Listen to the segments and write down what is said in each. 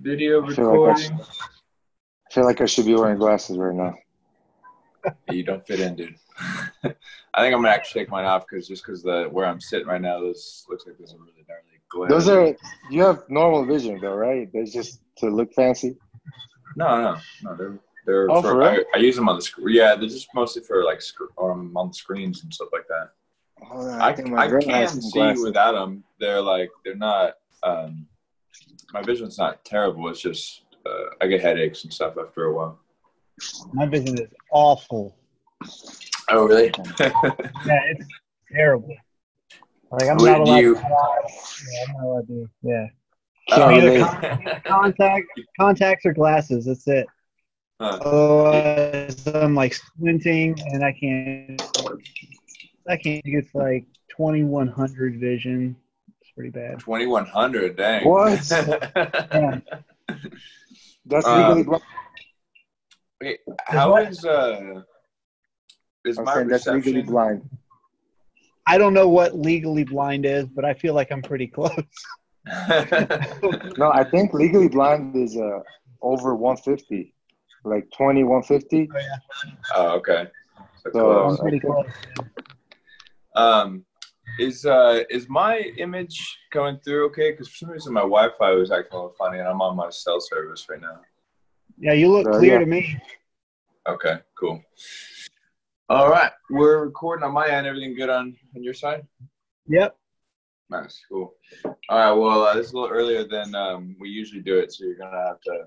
Video I feel like recording. I feel like I should be wearing glasses right now. You don't fit in, dude. I think I'm gonna actually take mine off because where I'm sitting right now, this looks like there's a really gnarly glare. Those are you have normal vision though, right? They're just to look fancy. No. They're Oh, for for real? I use them on the screen. Yeah, they're just mostly for like on the screens and stuff like that. Oh, I think my I girl has can some see glasses. without them. They're not. My vision's not terrible. It's just I get headaches and stuff after a while. My vision is awful. Oh, really? Yeah, it's terrible. Like I'm Wait, not allowed. do you- To, yeah, I'm not allowed to. Yeah. Can't Either relate. contacts or glasses. That's it. Huh. Otherwise, I'm like squinting, and I can't. It's like 2100 vision. It's pretty bad. 2100, dang. What? Yeah. That's legally blind. Okay, how is I'm my saying that's legally reception? blind. I don't know what legally blind is, but I feel like I'm pretty close. No, I think legally blind is over 150, like 150. Oh, yeah. Oh, okay. So So, close. I'm pretty close. Is my image coming through okay? Because for some reason my Wi-Fi was acting a little funny, and I'm on my cell service right now. Yeah, you look clear yeah. to me. Okay, cool. All right, we're recording on my end. Everything good on your side? Yep. Nice, cool. All right, well, this is a little earlier than we usually do it, so you're gonna have to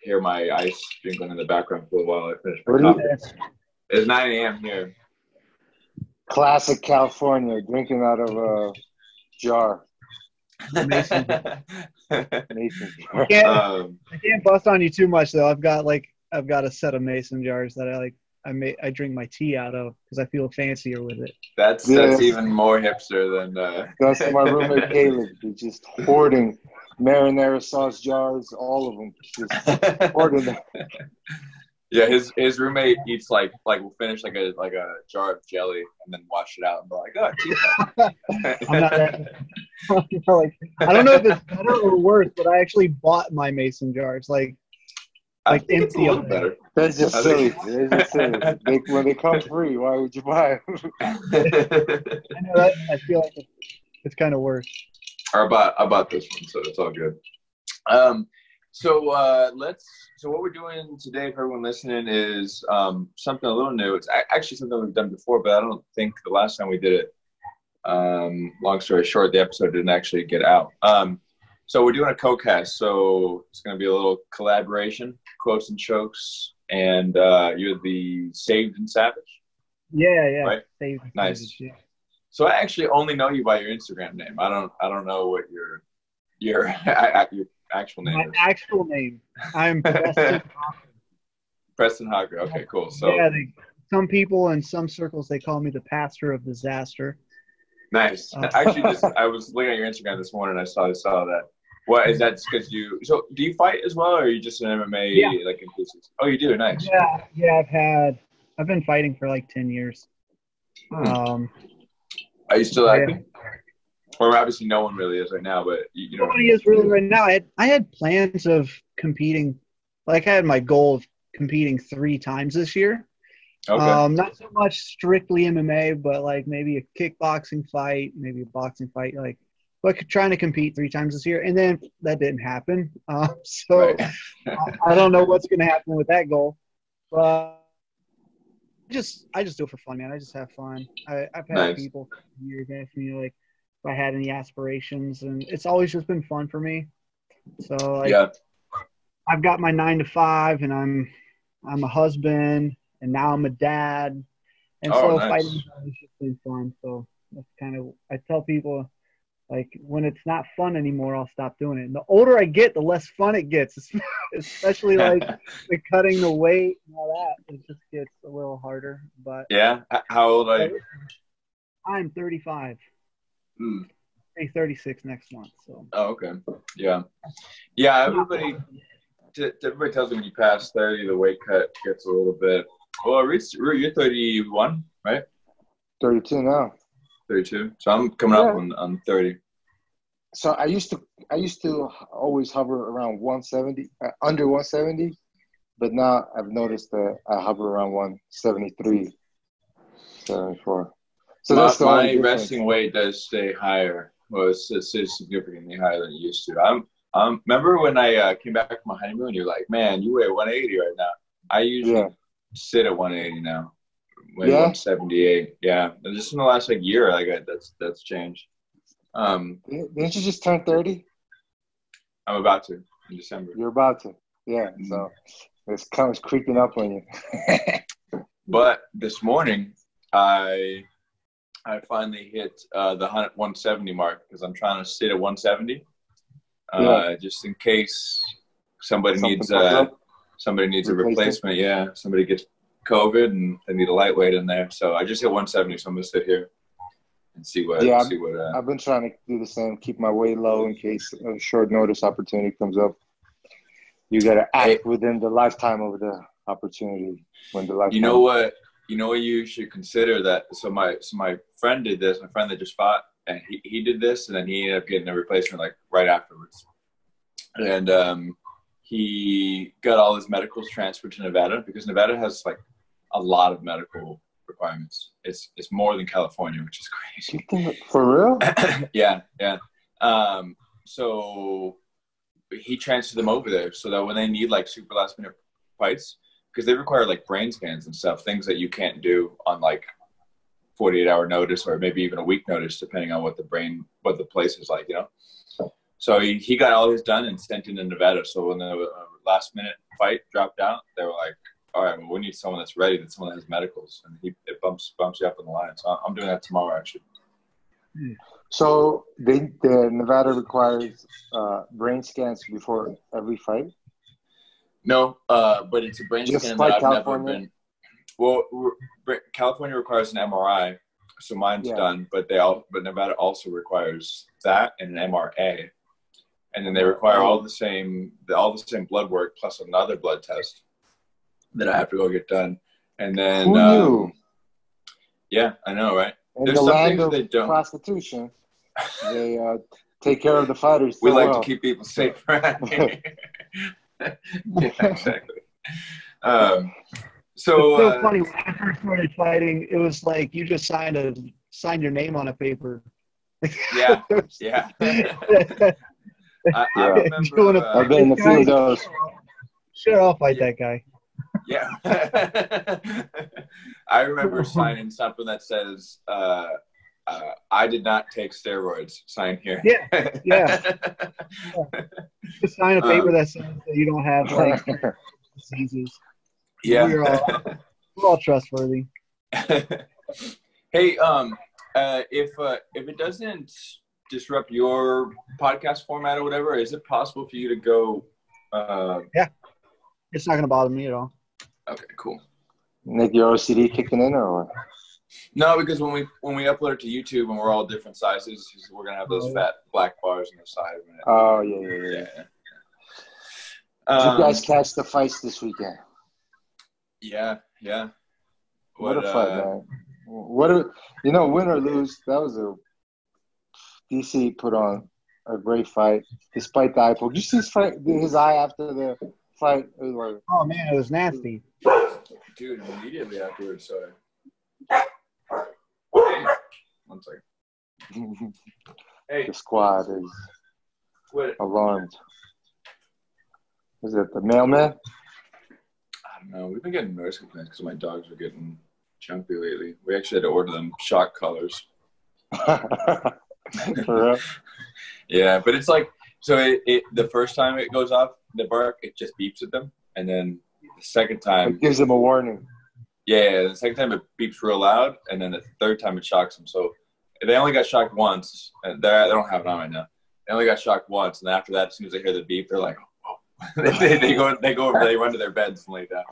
hear my ice drinking in the background for a while. I finish my coffee. It's 9 a.m. here. Classic California, drinking out of a jar. Mason. Mason I jar. can't bust on you too much though. I've got a set of mason jars that I drink my tea out of because I feel fancier with it. That's even more hipster than. That's my roommate Caleb. He's just hoarding marinara sauce jars, all of them. Just hoarding them. Yeah, his roommate eats like will finish like a jar of jelly and then wash it out and be like, oh, tea. I'm not that. I don't know if it's better or worse, but I actually bought my mason jars I think it's a empty. little better. That's just silly. When they come free, why would you buy them? I know that. I feel like it's kind of worse. I bought this one, so it's all good. So what we're doing today for everyone listening is something a little new. It's actually something we've done before, but I don't think the last time we did it. Long story short, the episode didn't actually get out. So we're doing a co-cast, so it's going to be a little collaboration, quotes and chokes, and you're the Saved and Savage. Yeah. Right? Saved and Nice. Savage, yeah. So I actually only know you by your Instagram name. I don't know what your actual name My is. actual name. I'm Preston Hocker. Preston Hocker. Okay, cool. So yeah, some people in some circles they call me the pastor of disaster. nice. Actually, I was looking at your Instagram this morning. I saw that. What is that? Because do you fight as well, or are you just an MMA like enthusiast? Oh, you do. Nice. Yeah. I've been fighting for like 10 years. Are you still active? Or obviously no one really is right now, but you know. Nobody is really right now. I had plans of competing. Like I had my goal of competing 3 times this year. Okay. Not so much strictly MMA, but like maybe a kickboxing fight, maybe a boxing fight. Like trying to compete 3 times this year, and then that didn't happen. So right. I don't know what's going to happen with that goal, but I just do it for fun, man. I just have fun. I've had people for years ask me like if I had any aspirations, and it's always just been fun for me. So I've got my 9 to 5, and I'm a husband, and now I'm a dad, and fighting has always just been fun. So that's kind of I tell people. Like, when it's not fun anymore, I'll stop doing it. And the older I get, the less fun it gets, especially like the cutting the weight and all that. It just gets a little harder. But yeah, how old are you? I'm 35. I'm 36 next month. So. Oh, okay. Yeah. Everybody tells me when you pass 30, the weight cut gets a little bit. Well, you're 31, right? 32 now. 32. So I'm coming up on 30. So I used to always hover around 170, under 170, but now I've noticed that I hover around 173, 74. So that's the only My difference. resting weight does stay higher. Well, it's significantly higher than it used to. Remember when I came back from my honeymoon? You're like, man, you weigh 180 right now. I usually sit at 180 now, weigh 178. Yeah, and just in the last year, that's changed. Didn't you just turn 30? I'm about to in December. You're about to, yeah. So it's kind of creeping up on you. But this morning, I finally hit the 170 mark because I'm trying to sit at 170, just in case somebody needs a replacement. Yeah, somebody gets COVID and they need a lightweight in there. So I just hit 170, so I'm gonna sit here and see what. I've been trying to do the same, keep my weight low in case a short notice opportunity comes up. You gotta act within the lifetime of the opportunity. When the lifetime. You know what you should consider that. So my friend did this. My friend that just fought, and he did this, and then he ended up getting a replacement right afterwards. And he got all his medicals transferred to Nevada because Nevada has a lot of medical requirements. It's more than California, which is crazy. For real? Yeah. So he transferred them over there so that when they need super last minute fights, because they require brain scans and stuff, things that you can't do on 48-hour notice or maybe even a week notice, depending on what the place is like, So he got all his done and sent into Nevada. So when the last minute fight dropped out, they were like, all right, well, we need someone that's ready, that someone that has medicals, and it bumps you up on the line. So I'm doing that tomorrow, actually. So the Nevada requires brain scans before every fight? No, but it's a brain scan that I've California? never been. Well, California requires an MRI, so mine's done. But Nevada also requires that and an MRA, and then they require all the same blood work plus another blood test that I have to go get done. And then, who knew? Yeah, I know, right? In There's the some land things of they don't. Prostitution, they take care of the fighters. We like to keep people safe, right? Yeah, exactly. It's so funny. When I first started fighting, it was like you just signed your name on a paper. Yeah. I remember. I've been in the field of those. Sure, I'll fight that guy. Yeah. I remember signing something that says, I did not take steroids. Sign here. Yeah. Just sign a paper that says that you don't have diseases. Yeah. We're all trustworthy. Hey, if it doesn't disrupt your podcast format or whatever, is it possible for you to go? Yeah, it's not gonna bother me at all. Okay, cool. Nick, your OCD kicking in or what? No, because when we upload it to YouTube and we're all different sizes, we're gonna have those fat black bars on the side of it. Oh yeah. Did you guys catch the fights this weekend? Yeah. What a fight, man! Win or lose, that was DC put on a great fight despite the eye poke. Did you see his eye after the fight? It was like, oh man, it was nasty. Dude, immediately afterwards, sorry. One second. Hey. The squad is alarmed. Is it the mailman? I don't know. We've been getting noise complaints because my dogs are getting jumpy lately. We actually had to order them shock collars. For real? Yeah, but it's the first time it goes off the bark, it just beeps at them, and then the second time it gives them a warning. Yeah, the second time it beeps real loud, and then the third time it shocks them. So they only got shocked once. And they don't have it on right now. They only got shocked once, and after that, as soon as they hear the beep, they're like, "Oh!" they go over, they run to their beds and lay down.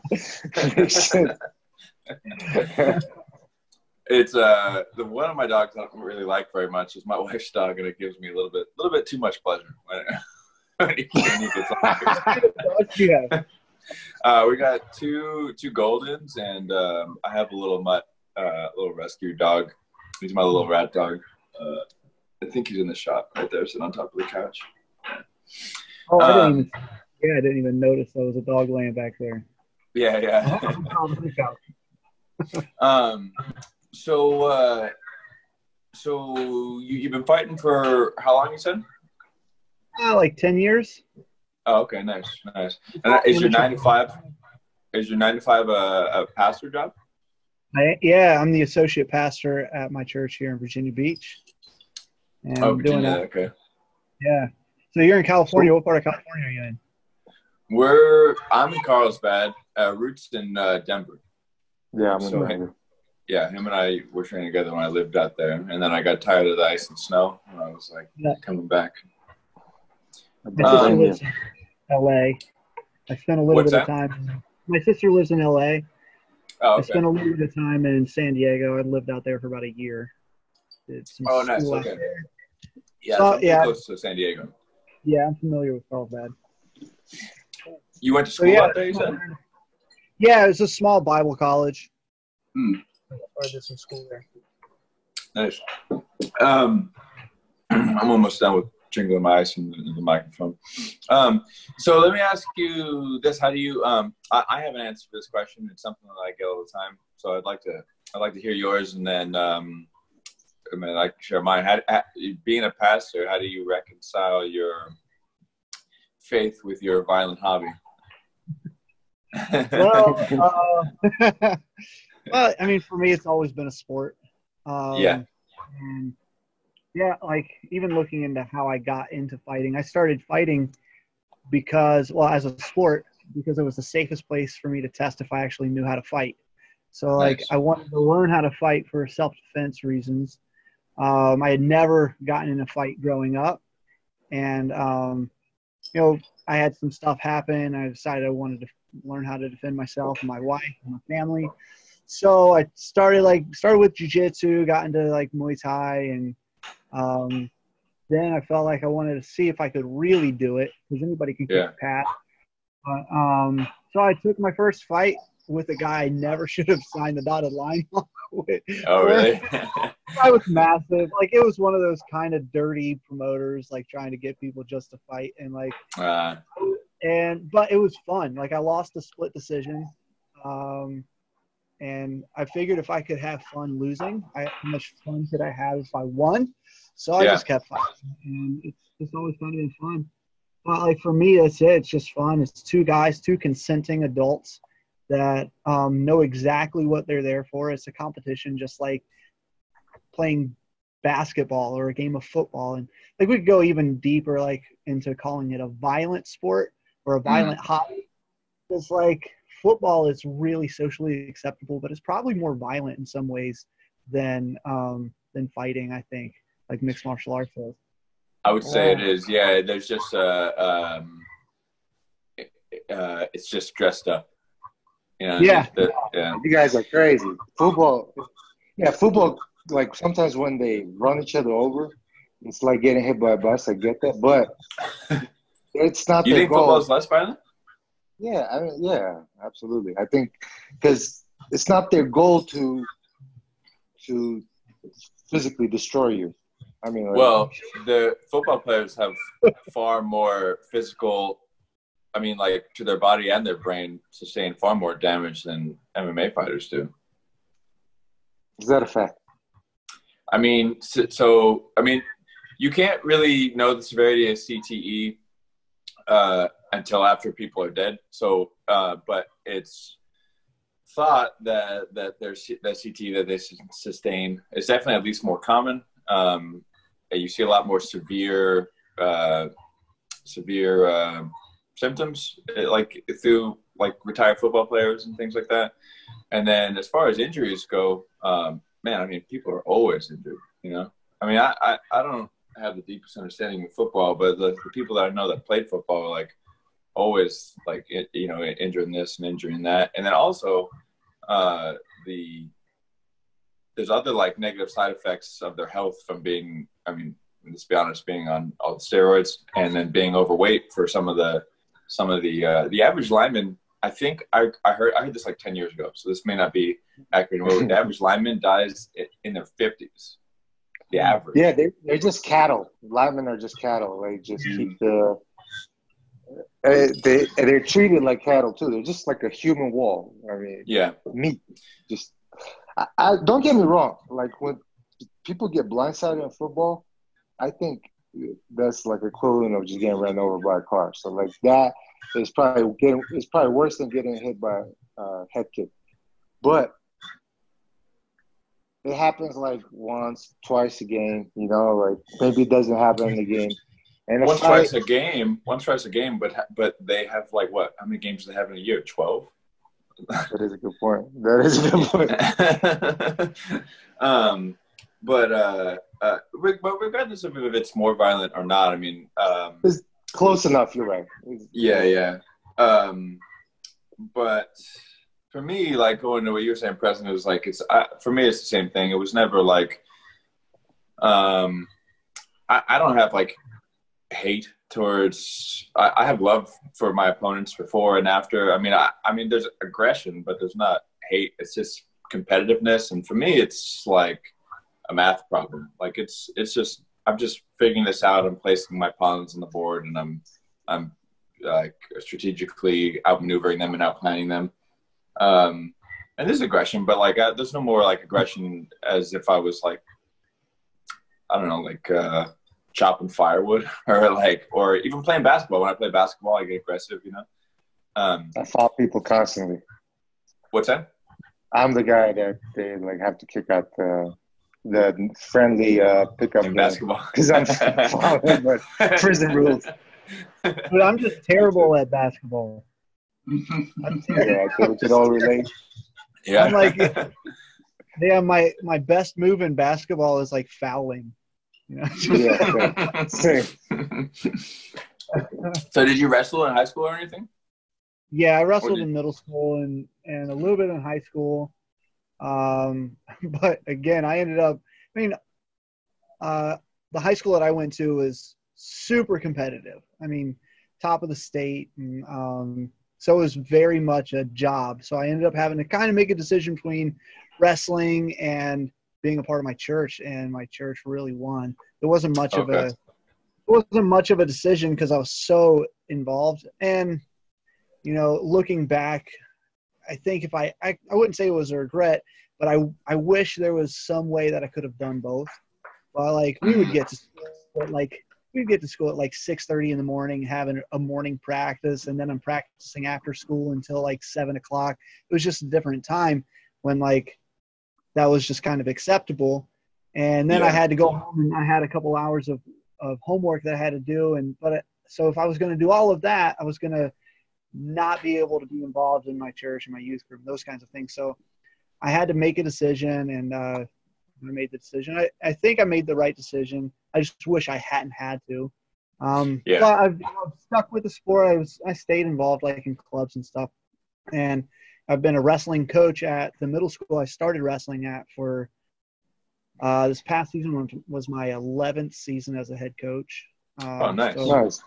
It's the one of my dogs I don't really like very much is my wife's dog, and it gives me a little bit too much pleasure when he gets on. We got two Goldens, and I have a little mutt, little rescue dog. He's my little rat dog. I think he's in the shop right there, sitting on top of the couch. Oh, I didn't even notice there was a dog laying back there. Yeah. So you've been fighting for how long, you said? Like 10 years. Oh, okay, nice. And is your 9 to 5? Is your 9 to 5 a pastor job? I'm the associate pastor at my church here in Virginia Beach. And oh, Virginia, okay. Yeah. So you're in California. What part of California are you in? I'm in Carlsbad. Roots in Denver. Yeah, I'm in Denver. Him and I were training together when I lived out there, and then I got tired of the ice and snow, and I was like coming back. My sister lives in LA. I spent a little bit of time. My sister lives in LA. Oh, okay. I spent a little bit of time in San Diego. I lived out there for about a year. Did some nice. school Okay. out there. Yeah, so close to San Diego. Yeah, I'm familiar with Carlsbad. You went to school out there, you said? Yeah, it was a small Bible college. I did some school there. Nice. I'm almost done with jingling my ice in the microphone. So let me ask you this: how do you? I have an answer for this question. It's something that I get all the time. So I'd like to hear yours, and then I can share mine. Being a pastor, how do you reconcile your faith with your violent hobby? Well, well, I mean, for me, it's always been a sport. And like even looking into how I got into fighting, I started fighting because, as a sport, because it was the safest place for me to test if I actually knew how to fight. So, like, I wanted to learn how to fight for self-defense reasons. I had never gotten in a fight growing up, and I had some stuff happen. I decided I wanted to learn how to defend myself and my wife and my family. So I started with jiu-jitsu, got into like Muay Thai, and then I felt like I wanted to see if I could really do it, because anybody can kick a pass. But so I took my first fight with a guy I never should have signed the dotted line with. Oh, really? I was massive. Like, it was one of those kind of dirty promoters, like trying to get people just to fight, and like, but it was fun. Like, I lost a split decision. And I figured if I could have fun losing, how much fun could I have if I won? So I just kept fighting, and it's always kind of been fun. But like for me, that's it. It's just fun. It's two guys, two consenting adults that know exactly what they're there for. It's a competition, just like playing basketball or a game of football. And like we could go even deeper, like into calling it a violent sport or a violent hobby. It's like football is really socially acceptable, but it's probably more violent in some ways than fighting, I think, like mixed martial arts is. I would say it is. Yeah, there's just it's just dressed up. You guys are crazy. Football, like sometimes when they run each other over, it's like getting hit by a bus. I get that, but it's not you their think goal. Football is less violent? Yeah, absolutely. I think because it's not their goal to physically destroy you. I mean, well, the football players have far more physical, to their body and their brain, sustain far more damage than MMA fighters do. Is that a fact? I mean, you can't really know the severity of CTE until after people are dead. So, but it's thought that their CTE that they sustain is definitely at least more common. You see a lot more severe symptoms, like through like retired football players and things like that. And then as far as injuries go, people are always injured. I don't have the deepest understanding of football, but the people that I know that played football are like always like injuring this and injuring that. And then also there's other like negative side effects of their health from being, let's be honest, being on all the steroids and then being overweight for some of the average lineman. I think I heard this like 10 years ago, so this may not be accurate. The average lineman dies in their 50s. the average. Yeah, they're just cattle. Linemen are just cattle. They just keep the. They're treated like cattle too. They're just like a human wall. I mean, meat. Just, I don't get me wrong. Like when people get blindsided in football, I think that's like equivalent of just getting ran over by a car. So like that is probably worse than getting hit by a head kick. But it happens like once, twice a game. You know, like maybe it doesn't happen in the game. And twice a game, but they have like what? How many games do they have in a year? 12? That is a good point. But regardless of if it's more violent or not, I mean, it's close enough. You're right. Yeah. But for me, like going to what you were saying, Preston, it was like for me, it's the same thing. It was never like, I don't have like hate towards. I have love for my opponents before and after. I mean, there's aggression, but there's not hate. It's just competitiveness, and for me, it's like a math problem. Like it's just I'm just figuring this out. I'm placing my pawns on the board, and I'm like strategically outmaneuvering them and outplanning them. And there's aggression, but like there's no more like aggression as if I was like, I don't know, like chopping firewood or even playing basketball. When I play basketball, I get aggressive, you know. I fought people constantly. What's that? I'm the guy that they like have to kick out the friendly pickup in basketball because I'm following but prison rules. But I'm just terrible at basketball. Yeah, I think we could all relate. Yeah. I'm like, my best move in basketball is like fouling. You know? Yeah, same. So did you wrestle in high school or anything? Yeah, I wrestled in middle school and a little bit in high school. But again, I ended up, the high school that I went to was super competitive. I mean, top of the state. And, so it was very much a job. So I ended up having to kind of make a decision between wrestling and being a part of my church, and my church really won. It wasn't much of a decision because I was so involved. And, you know, looking back, I think if I wouldn't say it was a regret, but I wish there was some way that I could have done both. Well, like we would get to school at like 6:30 in the morning, having a morning practice, and then I'm practicing after school until like 7 o'clock. It was just a different time when like that was just kind of acceptable. And then I had to go home and I had a couple hours of homework that I had to do. So if I was going to do all of that, I was going to not be able to be involved in my church and my youth group, those kinds of things. So I had to make a decision, and I made the decision. I think I made the right decision. I just wish I hadn't had to. But I've stuck with the sport. I stayed involved like in clubs and stuff. And I've been a wrestling coach at the middle school I started wrestling at for this past season was my 11th season as a head coach. Oh, nice. Nice.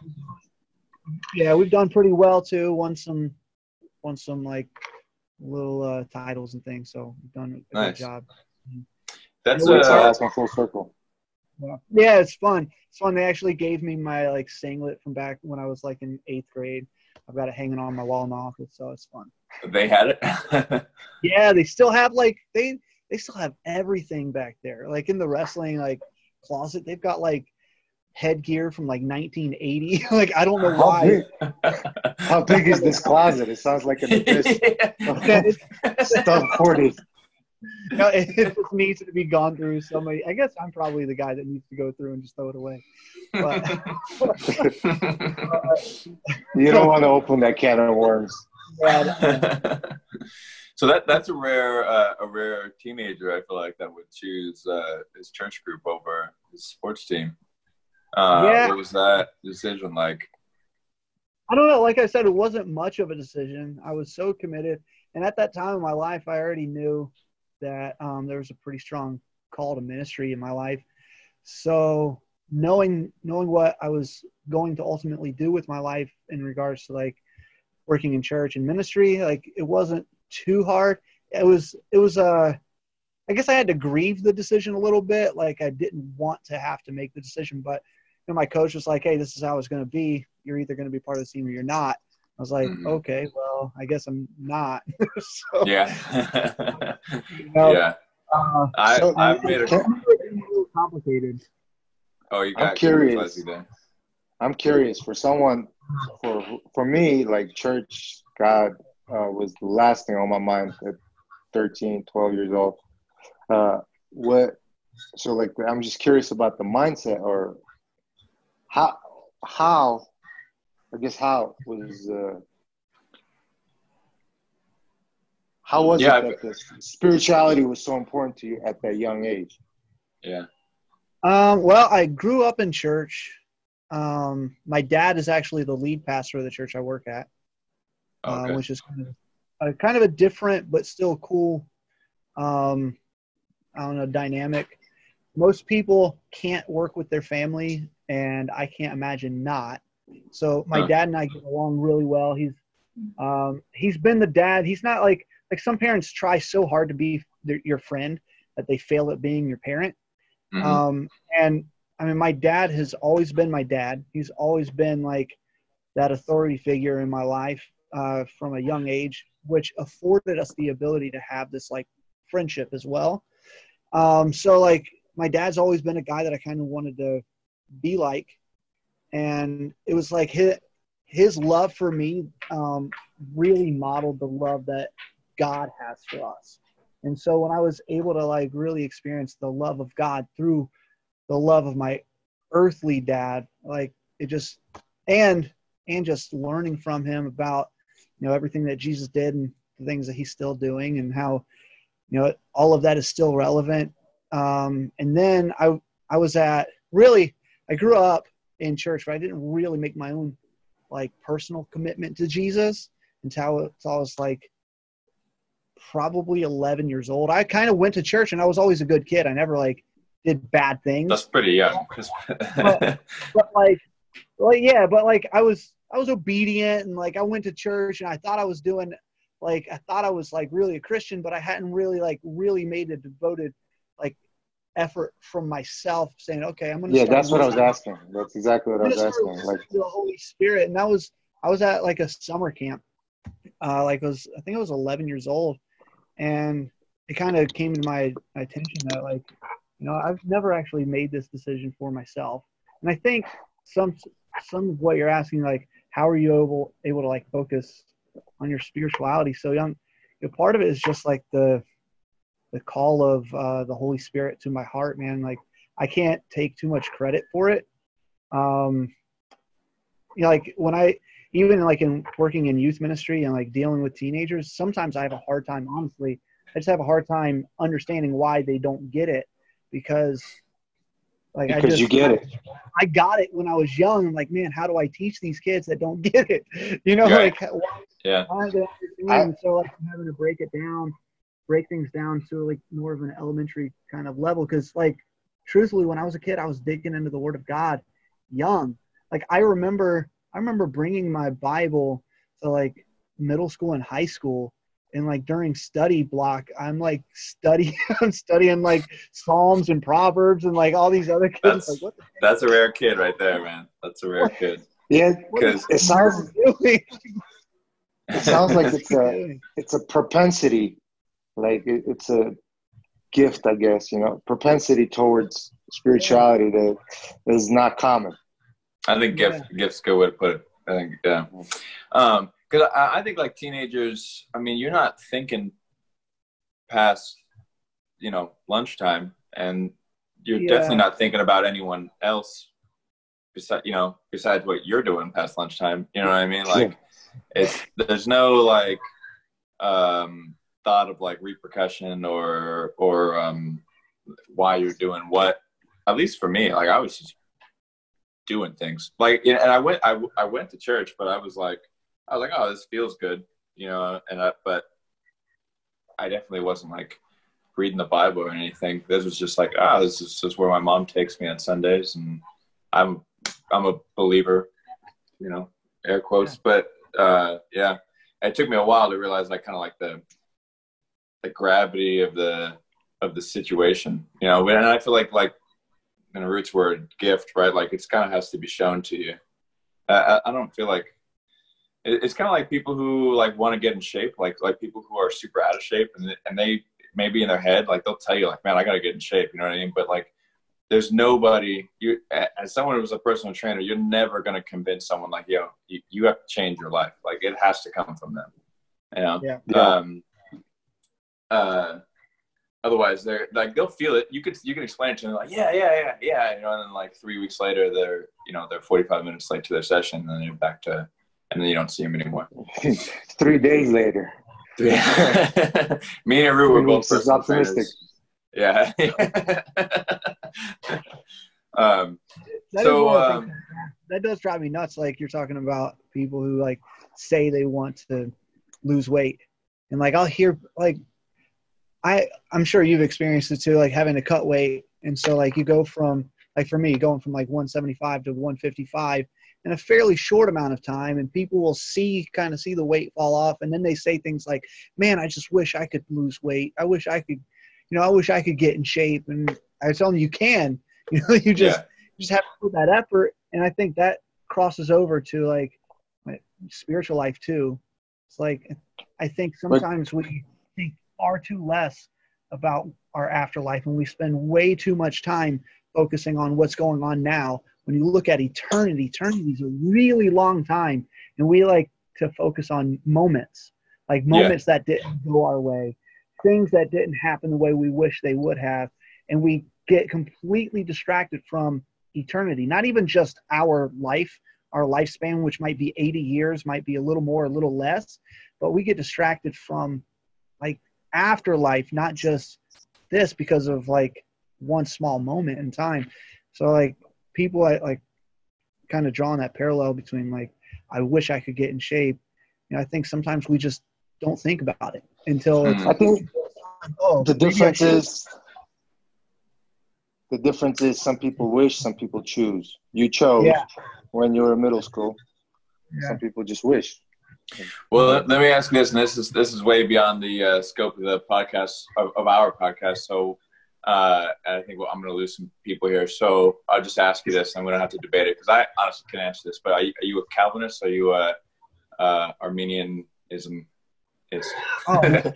Yeah, we've done pretty well too. Won some like little titles and things. So we've done a good job. That's awesome. Full circle. Yeah, it's fun. It's fun. They actually gave me my like singlet from back when I was like in 8th grade. I've got it hanging on my wall in the office, so it's fun. They had it. Yeah, they still have like they still have everything back there. Like in the wrestling like closet, they've got like headgear from like 1980. Like I don't know why. How big is this closet? It sounds like an abyss. Stuff 40. No, it just needs to be gone through somebody. I guess I'm probably the guy that needs to go through and just throw it away. But, you don't want to open that can of worms. Yeah. So that's a rare teenager, I feel like, that would choose his church group over his sports team. What was that decision like? I don't know. Like I said, it wasn't much of a decision. I was so committed. And at that time in my life, I already knew that there was a pretty strong call to ministry in my life. So knowing what I was going to ultimately do with my life in regards to like working in church and ministry, like it wasn't too hard. It was I guess I had to grieve the decision a little bit. Like I didn't want to have to make the decision, but my coach was like, "Hey, this is how it's going to be. You're either going to be part of the team or you're not." I was like, "Okay, well, I guess I'm not." So, yeah. Yeah. I've made it's a little complicated. Oh, you I'm got curious. there. I'm curious for someone, for me, like church, God was the last thing on my mind at 13, 12 years old. So like, I'm just curious about the mindset, or how, I guess how was it that the spirituality was so important to you at that young age? Yeah. Well, I grew up in church. My dad is actually the lead pastor of the church I work at, which is kind of a different but still cool, dynamic. Most people can't work with their family, and I can't imagine not. So my dad and I get along really well. He's been the dad. He's not like some parents try so hard to be your friend that they fail at being your parent. And I mean, my dad has always been my dad. He's always been like that authority figure in my life from a young age, which afforded us the ability to have this like friendship as well. So like my dad's always been a guy that I kind of wanted to be like, and it was like his love for me really modeled the love that God has for us. And so when I was able to like really experience the love of God through the love of my earthly dad, like it just, and just learning from him about, everything that Jesus did and the things that he's still doing and how, all of that is still relevant. And then I grew up in church, but I didn't really make my own like personal commitment to Jesus until I was like probably 11 years old. I kind of went to church and I was always a good kid. I never like did bad things. That's pretty young. but I was obedient, and like I went to church and I thought I was like really a Christian, but I hadn't really made a devoted like effort from myself saying, okay, I'm going to start. Yeah, that's what I was asking. That's exactly what I was asking. Like the Holy Spirit. And I was at like a summer camp. I think I was 11 years old, and it kind of came to my attention that like, I've never actually made this decision for myself. And I think some of what you're asking, like, how are you able to like focus on your spirituality so young? Part of it is just like the call of the Holy Spirit to my heart, man. Like I can't take too much credit for it. Like when even like in working in youth ministry and like dealing with teenagers, sometimes I have a hard time, honestly. I just have a hard time understanding why they don't get it, because you get it. I got it when I was young. I'm like, man, how do I teach these kids that don't get it? Right. Why they understand? So like I'm having to break things down to like more of an elementary kind of level. Cause like, truthfully, when I was a kid, I was digging into the Word of God young. Like I remember bringing my Bible to like middle school and high school, and like during study block, I'm like I'm studying like Psalms and Proverbs and like all these other kids. That's a rare kid right there, man. That's a rare kid. Yeah, because it sounds like it's a propensity, like it's a gift, I guess. Propensity towards spirituality that is not common. I think gift's a good way to put it. I think, yeah. Because I think like teenagers, I mean, you're not thinking past, lunchtime, and you're definitely not thinking about anyone else besides what you're doing past lunchtime. You know what I mean? Like there's no like thought of like repercussion or why you're doing what. At least for me, like I was just doing things like, and I went to church, but I was like, oh, this feels good, but I definitely wasn't like reading the Bible or anything. This was just like, this is where my mom takes me on Sundays, and I'm a believer, air quotes. But it took me a while to realize like kind of like the gravity of the of the situation, you know. And I feel like in a roots word gift, right? Like it's kind of has to be shown to you. I don't feel like it's kind of like people who like want to get in shape, like people who are super out of shape, and they maybe in their head like they'll tell you like, man, I got to get in shape, you know what I mean? But like there's nobody, you as someone who's a personal trainer, you're never going to convince someone like, yo, you have to change your life. Like it has to come from them, you know? Yeah. Otherwise they're like, they'll feel it. You can explain it to them like, yeah. You know, and then like 3 weeks later, they're 45 minutes late to their session, and then you're back to, and then you don't see them anymore. 3 days later. Me and Rue were both personal optimistic. trainers. Yeah. That does drive me nuts. Like you're talking about people who like say they want to lose weight, and like I'll hear like I'm sure you've experienced it too, like having to cut weight, and so like you go from like for me going from like 175 to 155 in a fairly short amount of time, and people will kind of see the weight fall off, and then they say things like, "Man, I just wish I could lose weight. I wish I could." I wish I could get in shape. And I tell them you can, you just have to put that effort. And I think that crosses over to like my spiritual life too. It's like, I think sometimes we think far too less about our afterlife, and we spend way too much time focusing on what's going on now. When you look at eternity is a really long time. And we like to focus on moments, like moments that didn't go our way, things that didn't happen the way we wish they would have, and we get completely distracted from eternity. Not even just our life, our lifespan, which might be 80 years, might be a little more, a little less, but we get distracted from like afterlife, not just this, because of like one small moment in time. So like people like kind of drawing that parallel between like, I wish I could get in shape. I think sometimes we just don't think about it until it's I think the difference is some people wish, some people choose. You chose when you were in middle school. Some people just wish. Well, let me ask you this, and this is way beyond the scope of the podcast of our podcast. So I think I'm going to lose some people here. So I'll just ask you this. I'm going to have to debate it because I honestly can't answer this. But are you a Calvinist? Are you Arminianism? To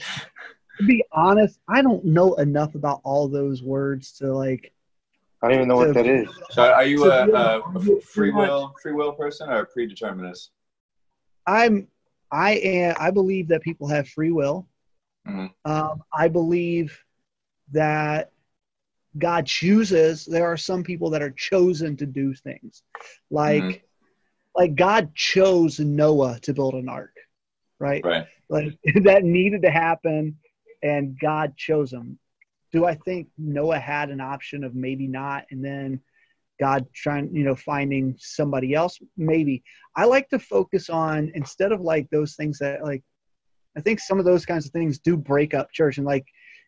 be honest, I don't know enough about all those words to like. I don't even know what that is. So are you a free will person or a predeterminist? I believe that people have free will. Mm-hmm. I believe that God chooses. There are some people that are chosen to do things, like God chose Noah to build an ark, right? Right. Like that needed to happen, and God chose him. Do I think Noah had an option of maybe not, and then God finding somebody else? Maybe. I like to focus on, instead of like those things that like, I think some of those kinds of things do break up church, and like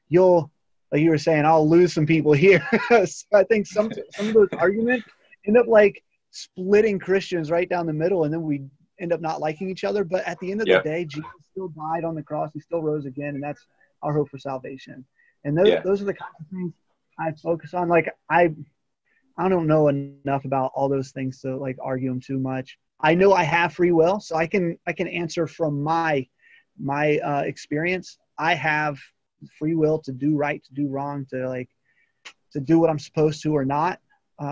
you were saying, I'll lose some people here. So I think some of those arguments end up like splitting Christians right down the middle, and then we end up not liking each other. But at the end of the day, Jesus still died on the cross. He still rose again, and that's our hope for salvation. And those are the kinds of things I focus on. Like I don't know enough about all those things to like argue them too much. I know I have free will, so I can answer from my experience. I have free will to do right, to do wrong, to do what I'm supposed to or not.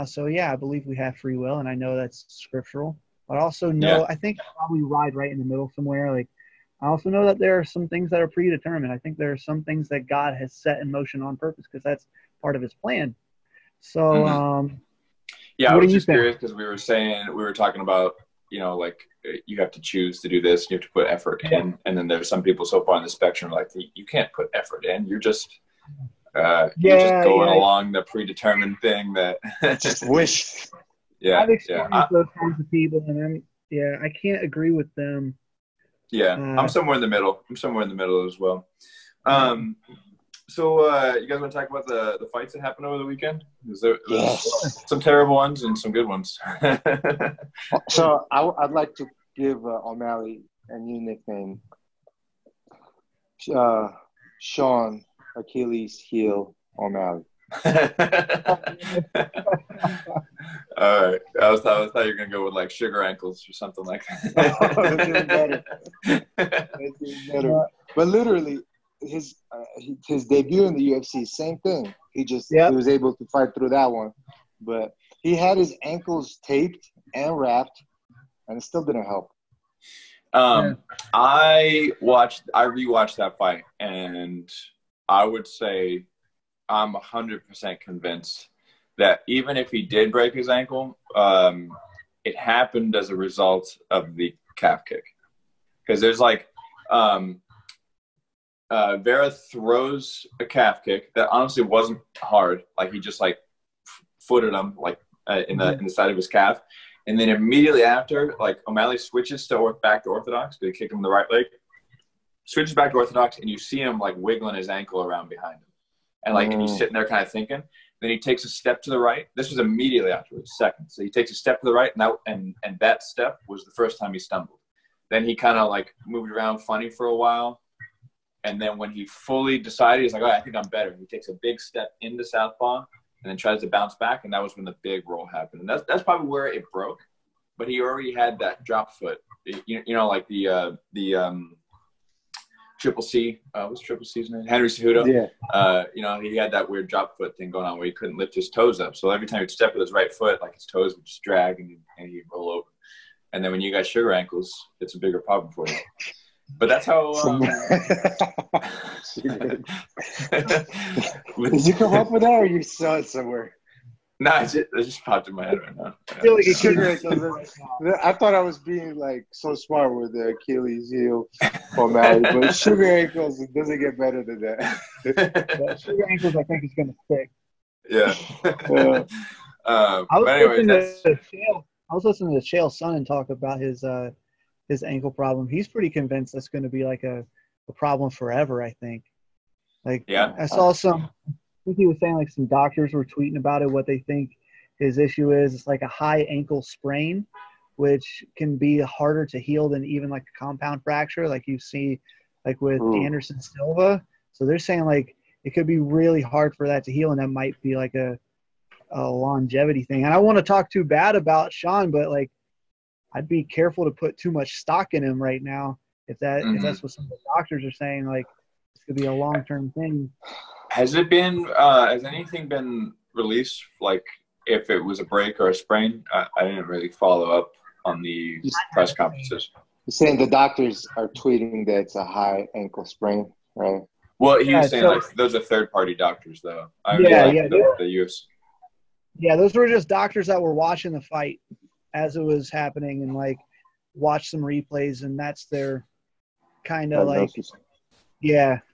So yeah, I believe we have free will, and I know that's scriptural. But I also know, I think I probably ride right in the middle somewhere. Like I also know that there are some things that are predetermined. I think there are some things that God has set in motion on purpose because that's part of his plan. So, I was just curious because we were talking about, like you have to choose to do this, you have to put effort in, and then there's some people so far on the spectrum like you can't put effort in. You're just you're just going along the predetermined thing that just wish. I've experienced those kinds of people, and I can't agree with them. I'm somewhere in the middle. As well. So you guys want to talk about the fights that happened over the weekend? There's some terrible ones and some good ones. So I'd like to give O'Malley a new nickname. Sean Achilles Heel O'Malley. All right. I thought you were gonna go with like sugar ankles or something like that. That's even better. That's even better. But literally, his debut in the UFC, same thing. He was able to fight through that one, but he had his ankles taped and wrapped, and it still didn't help. I rewatched that fight, and I would say I'm 100% convinced that even if he did break his ankle, it happened as a result of the calf kick. Because there's like Vera throws a calf kick that honestly wasn't hard. Like he just like footed him like in the side of his calf. And then immediately after, like O'Malley switches back to orthodox. They kick him in the right leg. Switches back to orthodox, and you see him like wiggling his ankle around behind him. And like and he's sitting there kind of thinking. Then he takes a step to the right. This was immediately afterwards, second. So he takes a step to the right, and that step was the first time he stumbled. Then he kind of like moved around funny for a while. And then when he fully decided, he's like, "Oh, I think I'm better." He takes a big step into southpaw and then tries to bounce back. And that was when the big roll happened. And that's probably where it broke. But he already had that drop foot. You know, like the Triple C. What's Triple C's name? Henry Cejudo. Yeah. You know, he had that weird drop foot thing going on where he couldn't lift his toes up. So every time he'd step with his right foot, like his toes would just drag and he'd roll over. And then when you got sugar ankles, it's a bigger problem for you. But that's how. Did you come up with that, or you saw it somewhere? No, it just popped in my head right now. I feel like sugar ankles. I thought I was being like so smart with the Achilles heel O'Malley, but sugar ankles, it doesn't get better than that. Yeah, sugar ankles, I think, is going to stick. Yeah. I was listening to Chael Sonnen talk about his ankle problem. He's pretty convinced that's going to be like a problem forever, I think. Like, yeah. I saw I think he was saying like some doctors were tweeting about it, what they think his issue is. It's like a high ankle sprain, which can be harder to heal than even like a compound fracture, like you see like with Anderson Silva. So they're saying like it could be really hard for that to heal, and that might be like a longevity thing. And I don't want to talk too bad about Sean, but like I'd be careful to put too much stock in him right now. If that's what some of the doctors are saying, like this could be a long-term thing. Has anything been released, like if it was a break or a sprain? I didn't really follow up on the press conferences. You're saying the doctors are tweeting that it's a high ankle sprain, right? Well, he was saying like those are third-party doctors, though. The UFC. Yeah, those were just doctors that were watching the fight as it was happening and like watch some replays, and that's their kind of like,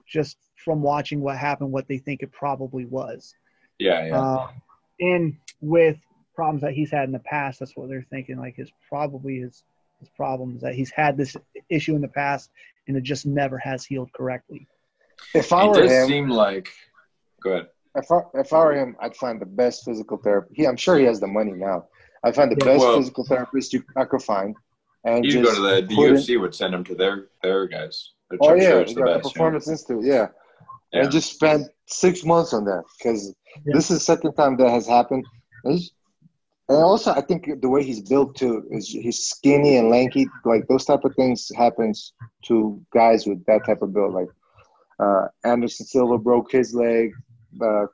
just from watching what happened, what they think it probably was. Yeah. And with problems that he's had in the past, that's what they're thinking. Like his problems that he's had this issue in the past, and it just never has healed correctly. If I were him, seem like. Go ahead. If I were him, I'd find the best physical therapist. I'm sure he has the money now. I'd find the best physical therapist I could find. And you go to the UFC would send him to their guys. The Performance Institute, yeah. And just spend 6 months on that, because this is the second time that has happened. And also, I think the way he's built too is he's skinny and lanky. Like those type of things happens to guys with that type of build. Like Anderson Silva broke his leg.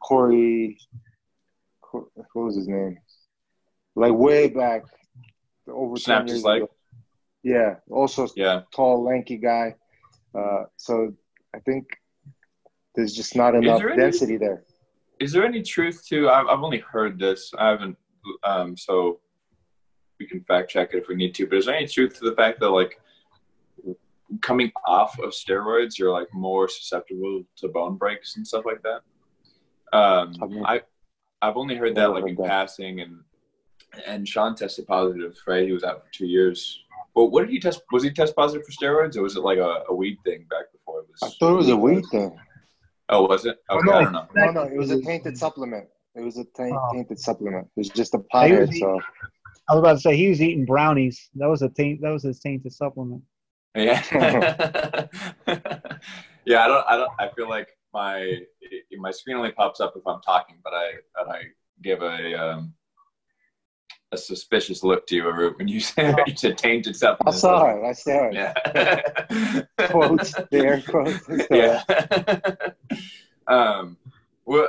Corey, what was his name? Like way back, over snapped his leg. Yeah, also tall, lanky guy. So I think there's just not enough density there. Is there any truth to? I've only heard this. I haven't. So we can fact check it if we need to. But is there any truth to the fact that like coming off of steroids, you're like more susceptible to bone breaks and stuff like that? I've only heard that like in passing, and Sean tested positive, right? He was out for 2 years. But what did he test? Was he test positive for steroids, or was it like a weed thing back before? I thought it was a weed thing. Oh, was it? Okay, I don't know. No, it was a tainted supplement. It was a tainted supplement. It was just a pothead. So I was about to say he was eating brownies. That was his tainted supplement. Yeah. Yeah, I feel like my screen only pops up if I'm talking, but I give a suspicious look to you when you said tainted supplements. I saw it. Yeah. Quotes there, quotes. Yeah. Well,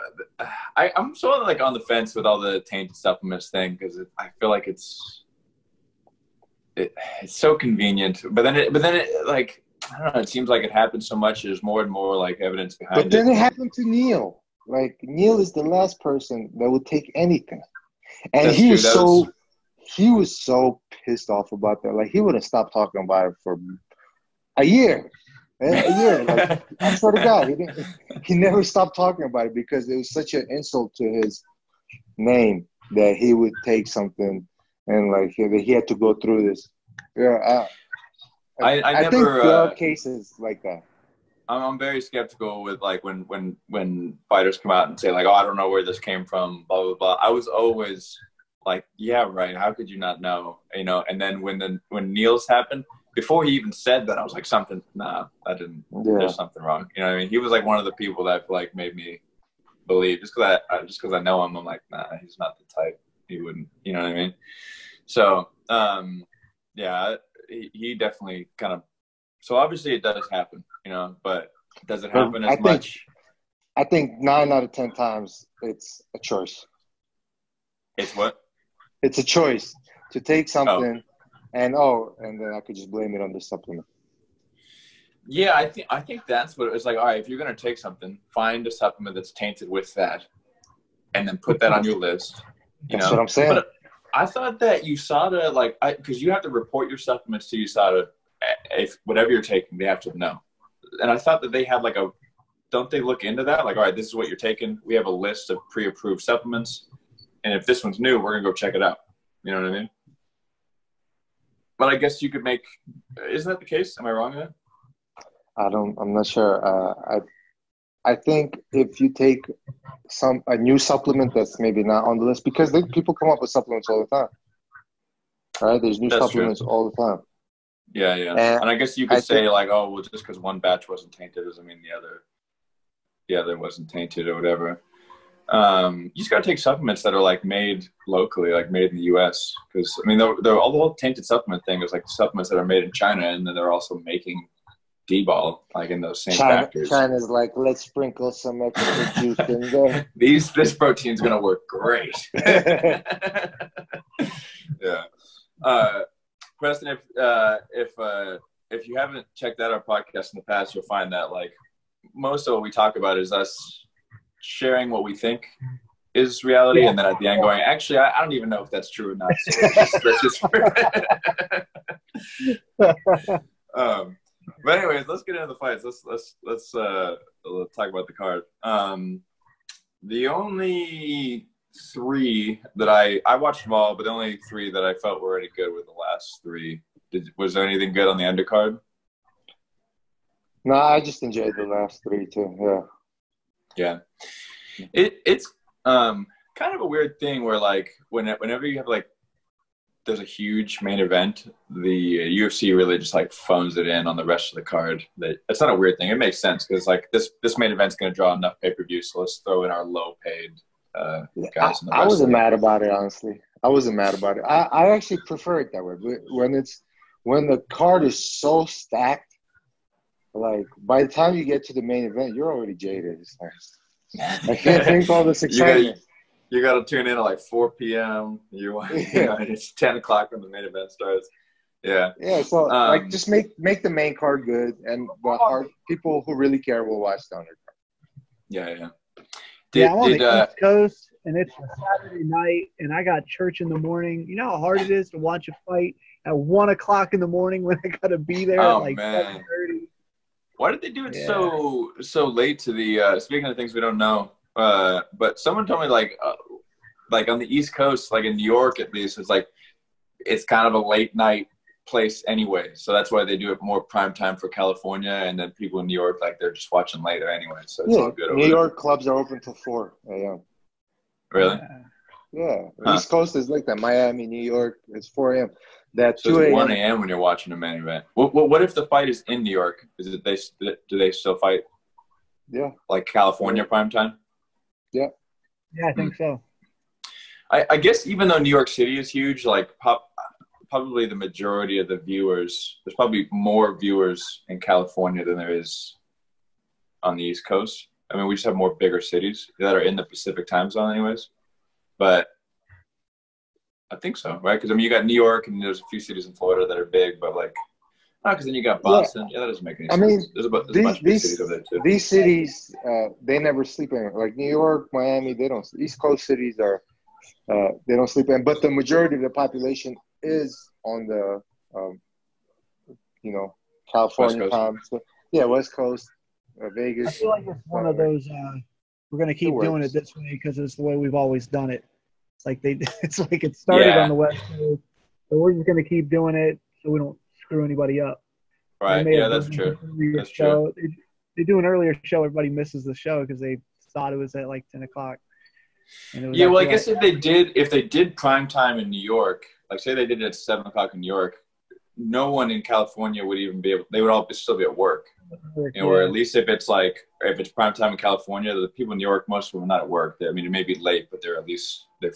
I'm sort of like on the fence with all the tainted supplements thing because I feel like it's so convenient, but then it like I don't know. It seems like it happens so much. There's more and more like evidence behind it. But then it happened to Neil. Like Neil is the last person that would take anything, and he was so pissed off about that. Like he would have stopped talking about it for a year. Like, I swear to God, he never stopped talking about it because it was such an insult to his name that he would take something and like he had to go through this. Yeah, I think there are cases like that. I'm very skeptical with like when fighters come out and say like, oh, I don't know where this came from, blah blah blah. I was always like, yeah, right. How could you not know? You know. And then when Neil's happened, before he even said that, I was like, I didn't. Yeah. There's something wrong. You know what I mean? He was like one of the people that like made me believe just because I know him. I'm like, nah, he's not the type. He wouldn't. You know what I mean? So yeah, he definitely kind of. So obviously it does happen, you know, but does it happen as much? I think 9 out of 10 times it's a choice. It's what? It's a choice to take something and then I could just blame it on the supplement. Yeah, I think that's what it was like. All right, if you're going to take something, find a supplement that's tainted with that and then put that on your list. That's what I'm saying. But I thought that USADA, because you have to report your supplements to USADA. If whatever you're taking, they have to know. And I thought that they had don't they look into that? Like, all right, this is what you're taking. We have a list of pre-approved supplements. And if this one's new, we're going to go check it out. You know what I mean? But I guess you could isn't that the case? Am I wrong in that? I'm not sure. I think if you take a new supplement that's maybe not on the list, because people come up with supplements all the time. Right? There's new supplements all the time. Yeah. And I guess you could say just because one batch wasn't tainted doesn't mean the other wasn't tainted or whatever. You just gotta take supplements that are made locally, made in the U.S. Because I mean, the whole tainted supplement thing is supplements that are made in China, and then they're also making D-ball in those same factors. China's like, let's sprinkle some extra juice in there. This protein's gonna work great. Yeah. Preston, if you haven't checked out our podcast in the past, you'll find that most of what we talk about is us sharing what we think is reality, and then at the end going, actually, I don't even know if that's true or not. So let's just but anyways, let's get into the fights. Let's talk about the card. The only 3 that I watched them all, but the only 3 that I felt were already good were the last 3. Was there anything good on the undercard? No, I just enjoyed the last 3 too. Yeah. It's kind of a weird thing where whenever you have there's a huge main event, the UFC really just phones it in on the rest of the card. It's not a weird thing. It makes sense because this main event's going to draw enough pay-per-view, so let's throw in our low-paid guys. I wasn't mad about it, honestly. I wasn't mad about it. I actually prefer it that way. But when the card is so stacked, by the time you get to the main event, you're already jaded. It's I can't think all this excitement. You got to tune in at 4 p.m. It's 10 o'clock when the main event starts. Yeah. Yeah. So just make the main card good, and people who really care will watch the undercard. Yeah. I'm on the East Coast, and it's a Saturday night, and I got church in the morning. You know how hard it is to watch a fight at 1 o'clock in the morning when I got to be there at 7:30. Why did they do it so late to the speaking of things we don't know? But someone told me on the East Coast, in New York at least, it's kind of a late night place anyway. So that's why they do it more prime time for California, and then people in New York they're just watching later anyway. So it's all good. New York clubs are open till 4 a.m. Really? Yeah. East Coast is like that. Miami, New York, it's 4 a.m. That's 2 a.m. 1 a.m. when you're watching a main event. What if the fight is in New York? Do they still fight? Yeah. Like California prime time? Yeah. Yeah, I think so. I guess even though New York City is huge, like probably the majority of the viewers, there's probably more viewers in California than there is on the East Coast. I mean, we just have more bigger cities that are in the Pacific time zone anyways. But I think so, right? Because, I mean, you got New York and there's a few cities in Florida that are big, but like, because then you got Boston. Yeah, that doesn't make any sense. I mean, there's a bunch of big cities over there too. These cities, they never sleep in. Like New York, Miami, they don't. East Coast cities are, they don't sleep in. But the majority of the population is on the, California time. So, yeah, West Coast, Vegas. I feel like it's one of those. We're gonna keep doing it this way because it's the way we've always done it. It's like it's like it started on the West Coast, so we're just gonna keep doing it so we don't screw anybody up. Right. Yeah, that's true. That's true. They do an earlier show. Everybody misses the show because they thought it was at like 10 o'clock. Yeah, well, I guess if they did prime time in New York, like say they did it at 7 o'clock in New York, no one in California would even be able. They would all still be at work. Or at least if it's prime time in California, the people in New York, most of them are not at work. I mean, it may be late, but they're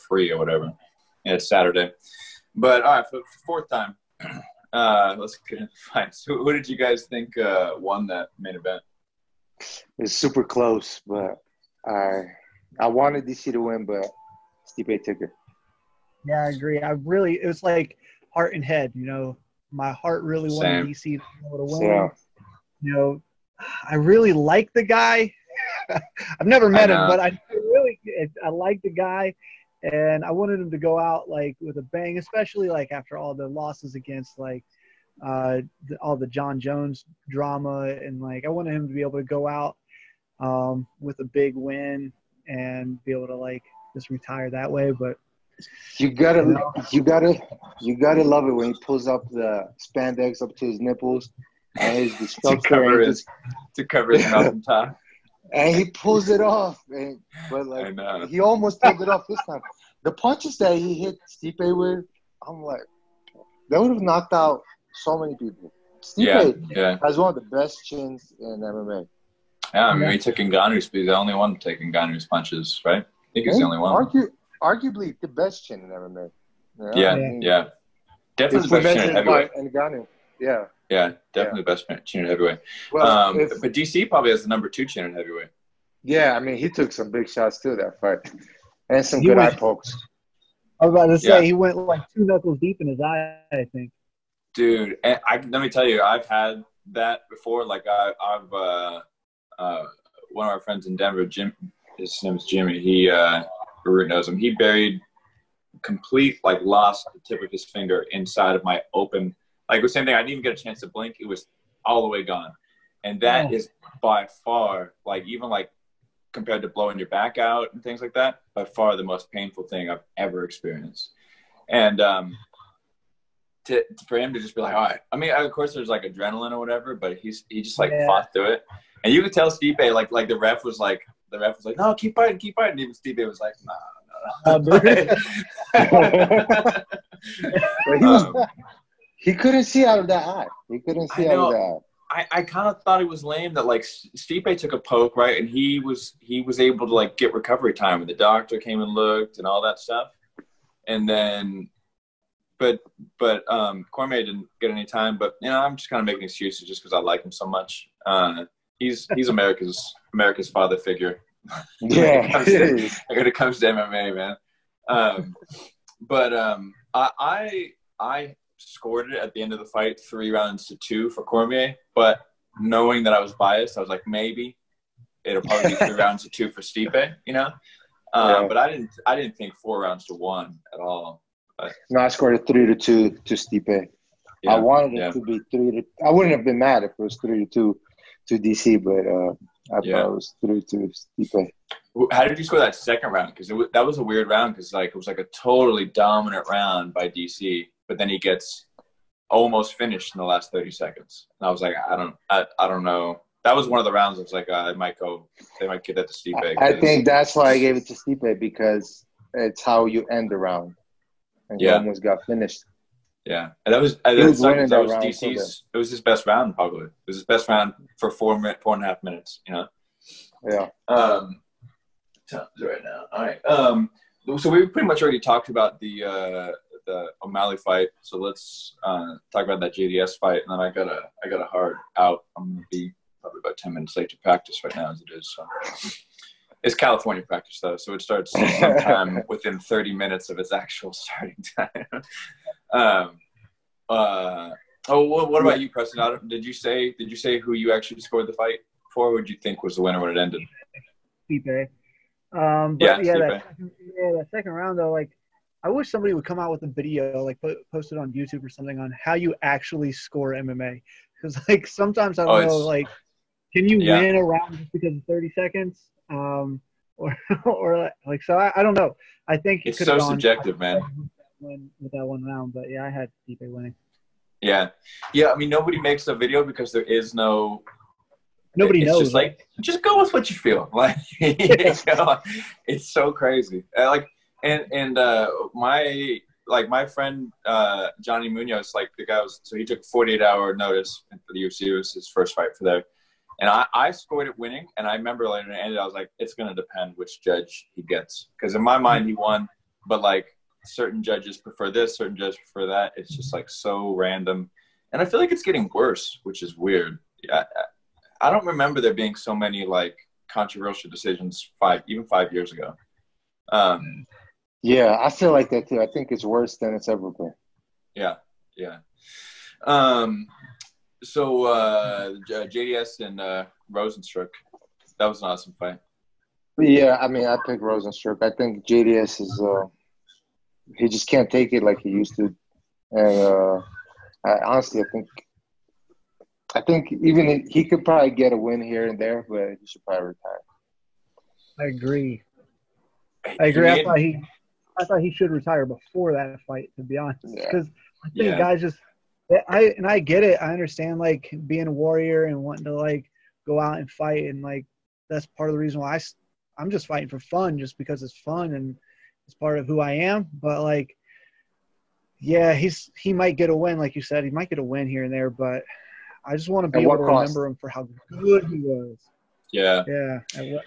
free or whatever. And it's Saturday. But all right, for the fourth time, let's get into fights. Who did you guys think won that main event? It's super close, but I wanted DC to win, but Stipe took it. Yeah, I agree. It was like heart and head. My heart really wanted DC to win. Yeah. I really like the guy. I've never met him, but I like the guy, and I wanted him to go out like with a bang, especially like after all the losses against like all the John Jones drama, and like I wanted him to be able to go out with a big win and be able to like just retire that way. But you gotta love it when he pulls up the spandex up to his nipples. And his destructor to cover his mountain top. And he pulls it off. But he almost pulled it off this time. The punches that he hit Stipe with, I'm like, that would have knocked out so many people. Stipe has one of the best chins in MMA. Yeah, I mean, he took Ngannou's, but he's the only one taking Ngannou's punches, right? I think he's the only one. Arguably the best chin in MMA. Yeah. Definitely the best chin in heavyweight. Ngannou. Yeah. Yeah, definitely the best chin in heavyweight. Well, but DC probably has the number 2 chin in heavyweight. Yeah, I mean, he took some big shots too that fight, and some good eye pokes. I was about to say he went like 2 knuckles deep in his eye, I think. Dude, and let me tell you, I've had that before. Like I've one of our friends in Denver, Jim. His name is Jimmy. He Ruru knows him. He buried lost the tip of his finger inside of my open. Like the same thing, I didn't even get a chance to blink. It was all the way gone. And that is by far, even compared to blowing your back out and things like that, by far the most painful thing I've ever experienced. And for him to just be like, all right. I mean, of course there's like adrenaline or whatever, but he just fought through it. And you could tell Stipe, like the ref was like, no, keep fighting. And even Stipe was like, no. He couldn't see out of that eye. I kind of thought it was lame that Stipe took a poke, right, and he was able to get recovery time, and the doctor came and looked and all that stuff, and then, but Cormier didn't get any time. But I'm just kind of making excuses just because I like him so much. He's America's father figure. Yeah, when it comes to MMA, man. I scored it at the end of the fight 3-2 for Cormier, but knowing that I was biased, I was like, maybe it'll probably be 3-2 for Stipe, but I didn't think 4-1 at all. But, no, I scored it 3-2 to Stipe. I wanted it to be 3-2. I wouldn't have been mad if it was 3-2 to DC, but I thought it was 3-2 Stipe. How did you score that second round? Because that was a weird round because it was like a totally dominant round by DC. But then he gets almost finished in the last 30 seconds. And I was like, I don't know. That was one of the rounds I was like, they might give that to Stipe. I think that's why I gave it to Stipe, because it's how you end the round. And he almost got finished. Yeah. And that was DC's. It was his best round, probably. It was his best round for 4.5 minutes, Yeah. Times right now. All right. So we pretty much already talked about the O'Malley fight. So let's talk about that JDS fight, and then I got a hard out. I'm gonna be probably about 10 minutes late to practice right now as it is. So it's California practice though, so it starts sometime within 30 minutes of its actual starting time. What about you, Preston? Did you say who you actually scored the fight for? What did you think was the winner when it ended? Stipe. That second round though, like I wish somebody would come out with a video, like post it on YouTube or something on how you actually score MMA. Because like sometimes I don't know, like can you win a round just because of 30 seconds? Or like so I don't know. I think it's so subjective, man. With that one round, but yeah, I had Stipe winning. Yeah. I mean, nobody makes a video because there is no. Nobody knows. Just like, just go with what you feel. Like, it's so crazy. My friend Johnny Munoz, like the guy so he took a 48-hour notice for the UFC. It was his first fight for there, and I scored it winning. And I remember later in the end, I was like, it's gonna depend which judge he gets, because in my mind he won, but like certain judges prefer this, certain judges prefer that. It's just like so random, and I feel like it's getting worse, which is weird. Yeah. I don't remember there being so many like controversial decisions 5 years ago. Yeah, I feel like that too. I think it's worse than it's ever been. Yeah. So JDS and Rosenstruck, that was an awesome fight. Yeah, I mean, I picked Rosenstruck. I think JDS is he just can't take it like he used to, and honestly, I think even he could probably get a win here and there, but he should probably retire. I agree. I thought he should retire before that fight, to be honest, because I think guys just I get it. I understand like being a warrior and wanting to like go out and fight, and like that's part of the reason why I'm just fighting for fun, just because it's fun and it's part of who I am. But like, yeah, he might get a win, like you said, he might get a win here and there, but I just want to be able to remember him for how good he was. Yeah. Yeah.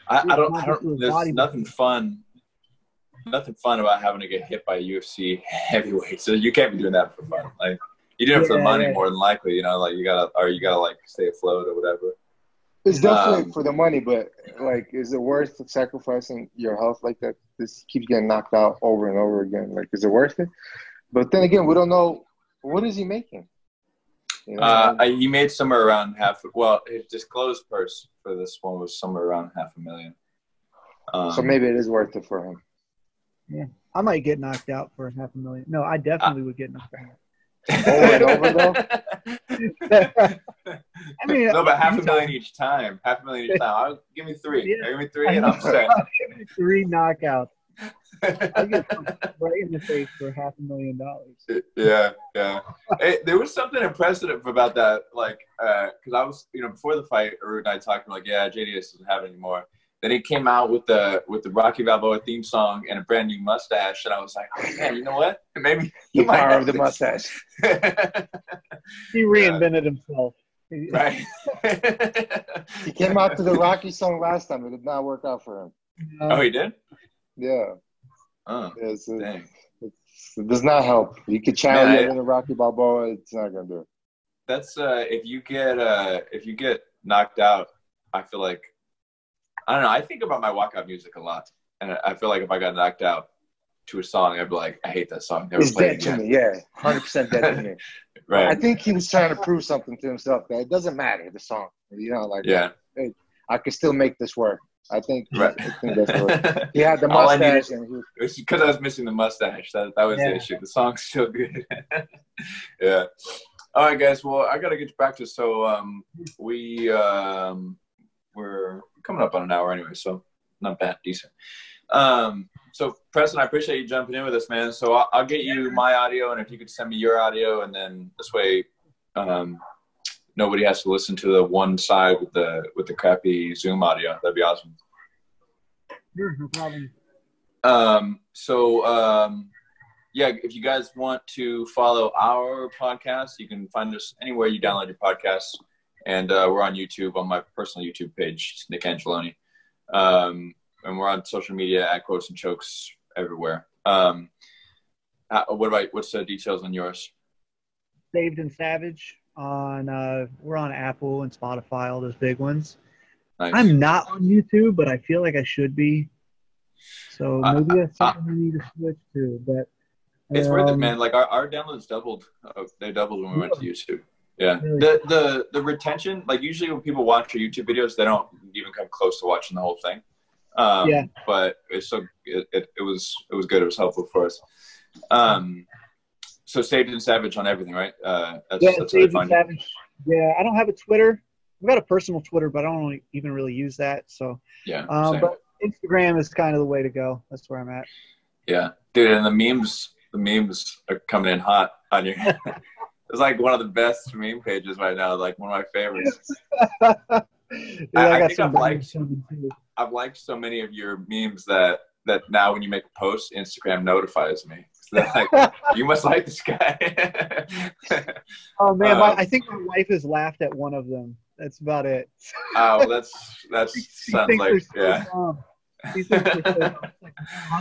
I don't. There's nothing fun about having to get hit by a UFC heavyweight. So you can't be doing that for fun. Like you're doing it for the money more than likely. You know, like you gotta like stay afloat or whatever. It's definitely for the money, but like, is it worth sacrificing your health like that? This keeps getting knocked out over and over again. Like, is it worth it? But then again, we don't know what is he making. You know? He made somewhere around his disclosed purse for this one was somewhere around $500,000. So maybe it is worth it for him. Yeah, I might get knocked out for $500,000. No, I definitely would get knocked out. Over and over though. I mean, no, but $500,000 each time. $500,000 each time. Give me 3. Yeah. Give me 3, and I'm set. 3 knockouals. I get right in the face for $500,000. Yeah. Hey, there was something impressive about that, like, because I was, before the fight, Arud and I talked like, JDS doesn't have it anymore. Then he came out with the Rocky Balboa theme song and a brand new mustache, and I was like, oh, man, you know what? Maybe he the power of the mustache. He reinvented himself. Right. He came out to the Rocky song last time. It did not work out for him. Oh, he did? Yeah. Oh, dang. It does not help. You could channel it in the Rocky Balboa. It's not gonna do it. That's if you get knocked out, I feel like I don't know. I think about my walkout music a lot, and I feel like if I got knocked out to a song, I'd be like, I hate that song. Never play it again. To me. Yeah, 100% dead to me. Right. I think he was trying to prove something to himself that it doesn't matter the song. Hey, I can still make this work. I think that's what he had the mustache. It's because I was missing the mustache. That was the issue. The song's still good. Yeah. All right, guys. Well, I got to get to practice. So we're coming up on an hour anyway, so not bad. Decent. So, Preston, I appreciate you jumping in with us, man. So I'll get you my audio, and if you could send me your audio, and then this way nobody has to listen to the one side with the crappy Zoom audio. That'd be awesome. Sure, no problem. If you guys want to follow our podcast, you can find us anywhere you download your podcasts. And we're on YouTube, on my personal YouTube page, Nick Angeloni. And we're on social media at Quotes and Chokes everywhere. What's the details on yours? Saved and Savage on we're on Apple and Spotify, all those big ones. Nice. I'm not on YouTube, but I feel like I should be. So maybe that's something I need to switch to. But it's worth it, man. Like our downloads doubled. They doubled when we went to YouTube. Yeah. Really? The retention, like usually when people watch your YouTube videos, they don't even come close to watching the whole thing. But it's it was good. It was helpful for us. So Saved and Savage on everything, right? That's Saved and Savage. Yeah, I don't have a Twitter. I've got a personal Twitter, but I don't even really use that. So but Instagram is kind of the way to go. That's where I'm at. Yeah, dude, and the memes are coming in hot on your. It's like one of the best meme pages right now. Like one of my favorites. I think I've liked so many of your memes that now when you make a post, Instagram notifies me. So they're like, you must like this guy. Oh man, I think my wife has laughed at one of them. That's about it. Oh, that sounds like how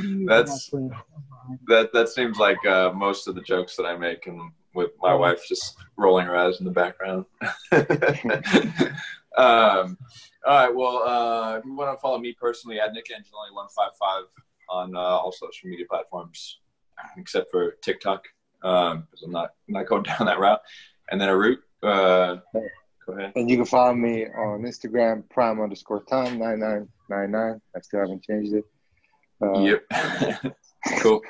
do you that seems like most of the jokes that I make, and with my wife just rolling her eyes in the background. All right. Well, if you want to follow me personally, at NickAngeloni155 on all social media platforms, except for TikTok, because I'm not going down that route. And then Arut, go ahead. And you can follow me on Instagram, prime_Tom9999. I still haven't changed it. Yep. Cool.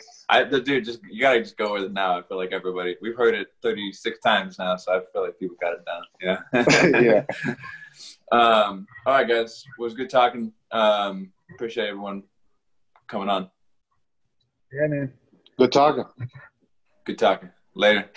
Dude, you gotta just go with it now. I feel like we've heard it 36 times now, so I feel like people got it down. Yeah. Yeah. All right, guys. It was good talking. Appreciate everyone coming on. Yeah, man. Good talking. Good talking. Later.